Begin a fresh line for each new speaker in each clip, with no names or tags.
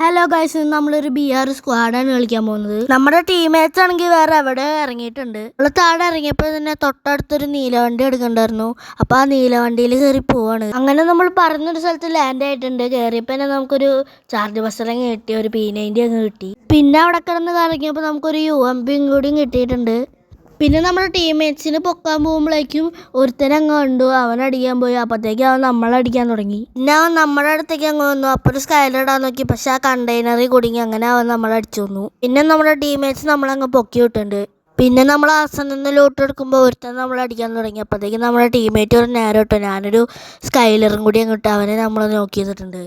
Hello guys, നമ്മളൊരു BR സ്ക്വാഡാണ് കളിക്കാൻ പോകുന്നത്. നമ്മുടെ ടീമേറ്റ്സ് ആണെങ്കിൽ വേറെ എവിടെ ഇറങ്ങിയിട്ടുണ്ട്. നമ്മൾ താഴെ ഇറങ്ങിയപ്പോൾ തന്നെ തൊട്ടടുത്തൊരു നീലവണ്ടി എടുക്കണ്ടായിരുന്നു. അപ്പോൾ ആ നീലവണ്ടിയിൽ കയറി പോവാണ്. അങ്ങനെ നമ്മൾ പറഞ്ഞൊരു സ്ഥലത്ത് ലാൻഡ് ആയിട്ടുണ്ട്. കയറിയപ്പോൾ തന്നെ നമുക്കൊരു ചാർജ് ബസ്റ്ററിങ് കിട്ടി, ഒരു P90 അങ്ങ് കിട്ടി. പിന്നെ അവിടെ കിടന്ന് കറങ്ങിയപ്പോൾ നമുക്കൊരു UMP കൂടിയും കിട്ടിയിട്ടുണ്ട്. പിന്നെ നമ്മുടെ ടീംമേറ്റ്സിന് പൊക്കാൻ പോകുമ്പോഴേക്കും ഒരുത്തനെ അങ്ങ് കണ്ടു, അവൻ അടിക്കാൻ പോയി. അപ്പോഴത്തേക്ക് അവൻ നമ്മളടിക്കാൻ തുടങ്ങി. പിന്നെ അവൻ നമ്മുടെ അടുത്തേക്ക് അങ്ങ് വന്നു. അപ്പോൾ ഒരു സ്കൈലർ ഇടാൻ നോക്കി, പക്ഷെ ആ കണ്ടെയ്നറിൽ കുടുങ്ങി. അങ്ങനെ അവൻ നമ്മളടിച്ചു വന്നു. പിന്നെ നമ്മുടെ ടീംമേറ്റ്സ് നമ്മളങ്ങ് പൊക്കി വിട്ടുണ്ട്. പിന്നെ നമ്മൾ ആസം നിന്ന് ലോട്ട് എടുക്കുമ്പോൾ ഒരുത്തൻ നമ്മൾ അടിക്കാൻ തുടങ്ങി. അപ്പോഴത്തേക്കും നമ്മുടെ ടീംമേറ്റ് ഒരു നേരം ഇട്ടു. ഞാനൊരു സ്കൈലറും കൂടി അങ്ങ് ഇട്ടു. അവനെ നമ്മൾ നോക്കി ചെയ്തിട്ടുണ്ട്.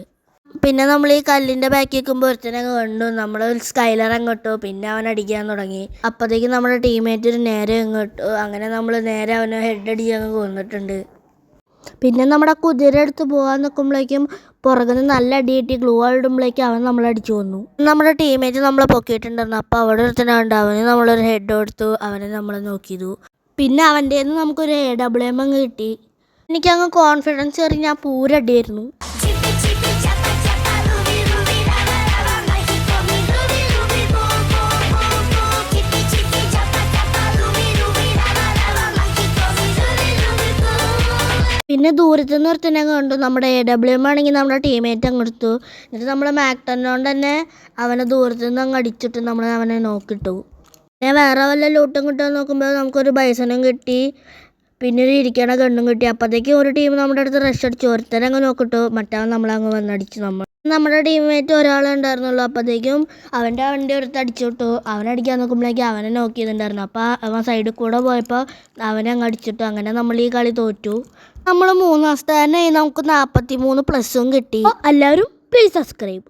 പിന്നെ നമ്മൾ ഈ കല്ലിൻ്റെ ബാക്കി വെക്കുമ്പോൾ ഒരുത്തനങ്ങ് കണ്ടു, നമ്മൾ സ്കൈലർ അങ്ങോട്ടു. പിന്നെ അവൻ അടിക്കാൻ തുടങ്ങി. അപ്പോഴത്തേക്കും നമ്മുടെ ടീമേറ്റ് ഒരു നേരെ അങ്ങോട്ടു. അങ്ങനെ നമ്മൾ നേരെ അവനെ ഹെഡ് അടിച്ച് അങ്ങ് കൊന്നിട്ടുണ്ട്. പിന്നെ നമ്മുടെ കുതിര എടുത്ത് പോകാൻ നിൽക്കുമ്പോഴേക്കും പുറകിൽ നിന്ന് നല്ല അടി കിട്ടി. ഗ്ലൂ ഇടുമ്പോഴേക്കും അവൻ നമ്മളടിച്ചു കൊന്നു. നമ്മുടെ ടീമേറ്റ് നമ്മളെ പൊക്കിയിട്ടുണ്ടായിരുന്നു. അപ്പോൾ അവിടെ ഒരുത്തനുണ്ട്, അവന് നമ്മളൊരു ഹെഡ് കൊടുത്തു. അവനെ നമ്മൾ നോക്കിയതു. പിന്നെ അവൻ്റെ നിന്ന് നമുക്കൊരു AWM അങ്ങ് കിട്ടി. എനിക്കങ്ങ് കോൺഫിഡൻസ് കയറി, ഞാൻ പൂരടിയായിരുന്നു. പിന്നെ ദൂരത്തു നിന്ന് ഒരുത്തനെ കണ്ടു. നമ്മുടെ AWM ആണെങ്കിൽ നമ്മുടെ ടീമേറ്റ് അങ്ങ് എടുത്തു. എന്നിട്ട് നമ്മുടെ മാക്ടൺ കൊണ്ട് തന്നെ അവനെ ദൂരത്തു നിന്ന് അങ്ങ് അടിച്ചിട്ട് നമ്മൾ അവനെ നോക്കിട്ടു. പിന്നെ വേറെ വല്ല ലൂട്ടും കിട്ടുമെന്ന് നോക്കുമ്പോൾ നമുക്കൊരു ബൈസണും കിട്ടി. പിന്നെ ഒരു ഇരിക്കണ ഗണ്ണും കിട്ടി. അപ്പോഴത്തേക്കും ഒരു ടീം നമ്മുടെ അടുത്ത് റഷ് അടിച്ചു. ഒരുത്തനെ അങ്ങ് നോക്കിട്ടു, മറ്റവൻ നമ്മളങ്ങ് വന്നടിച്ചു. നമ്മുടെ ടീമേറ്റ് ഒരാളെ ഉണ്ടായിരുന്നുള്ളൂ. അപ്പോഴത്തേക്കും അവൻ്റെ വണ്ടി എടുത്ത് അടിച്ചു വിട്ടു. അവനടിക്കാൻ നോക്കുമ്പോഴേക്കും അവനെ നോക്കിയതുണ്ടായിരുന്നു. അപ്പോൾ അവൻ സൈഡിൽ കൂടെ പോയപ്പോൾ അവനെ അങ്ങ് അടിച്ചിട്ടു. അങ്ങനെ നമ്മൾ ഈ കളി തോറ്റു. നമ്മൾ 3 ദിവസത്തെ തന്നെ നമുക്ക് 43+ കിട്ടി. എല്ലാവരും പ്ലീസ് സബ്സ്ക്രൈബ്.